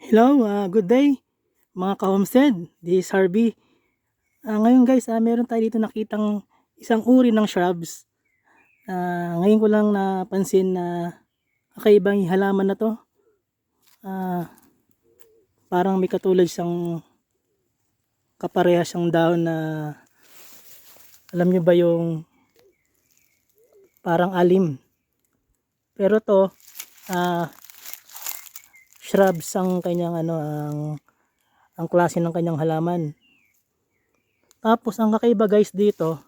Hello, good day mga ka-homestead. This is Harvey. Ngayon guys, meron tayo dito nakitang isang uri ng shrubs. Ngayon ko lang napansin na kakaibang halaman na to. Parang may katulad siyang kaparehas siyang dahon na alam nyo ba yung parang alim. Pero to, shrubs ang kanyang ang klase ng kanyang halaman. Tapos ang kakaiba guys dito,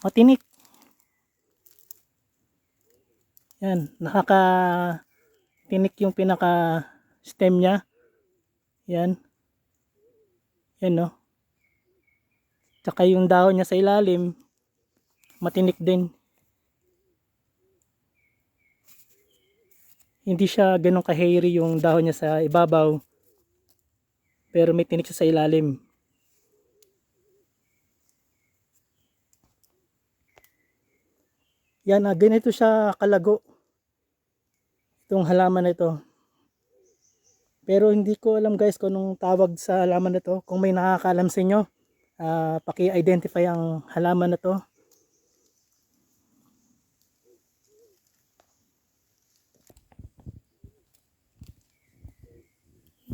matinik. Yan, nakakatinik yung pinaka stem niya. Yan. Yan no. Tsaka yung dahon niya sa ilalim, matinik din. Hindi siya ganun ka-hairy yung dahon niya sa ibabaw, pero may tinik siya sa ilalim. Yan, ganito siya kalago. Itong halaman na ito. Pero hindi ko alam guys kung anong tawag sa halaman na ito. Kung may nakakaalam sa inyo, paki-identify ang halaman na ito.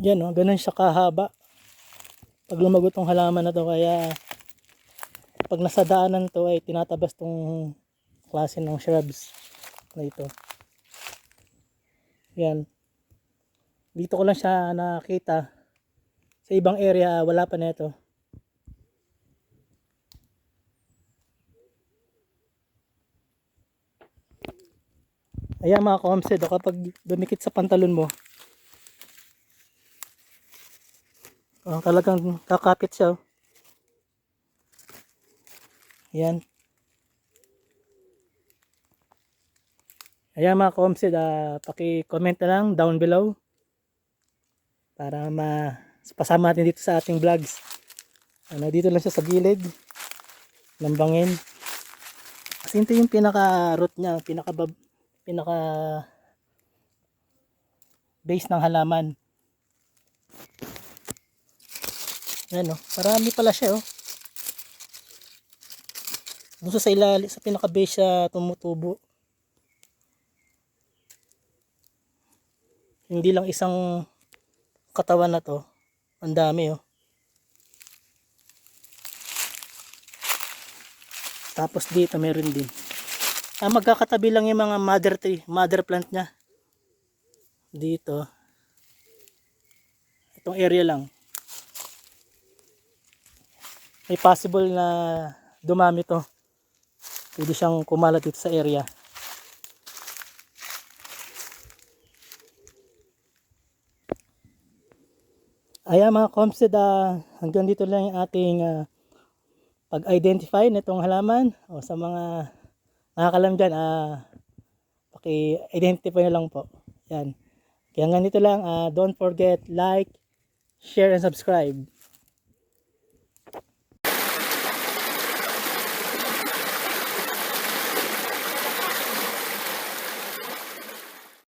Yan o, ganun siya kahaba. Pag lumagot tong halaman na to, kaya pag nasa daanan to ay tinatabas tong klase ng shrubs na ito. Yan. Dito ko lang siya nakita. Sa ibang area wala pa nito. Ayan mga ka-homestead, kapag dumikit sa pantalon mo, talagang kakapit siya. Ayan. Ayan mga ka-homestead, paki-comment na lang down below para pasama natin dito sa ating vlogs. Dito lang siya sa gilid ng bangin. Kasi ito yung pinaka root niya, pinaka base ng halaman. Ayan o, marami pala siya o. Doon sa ilalim, sa pinaka base siya tumutubo. Hindi lang isang katawan na to, ang dami oh. Tapos dito meron din. Magkakatabi lang yung mga mother plant niya. Dito. Itong area lang. May possible na dumami to. Pwede siyang kumalat dito sa area. Ayan mga ka-homestead, hanggang dito lang yung ating pag-identify nitong halaman. O sa mga nakakalam dyan, paki-identify na lang po. Yan. Kaya hanggang dito lang, don't forget like, share and subscribe.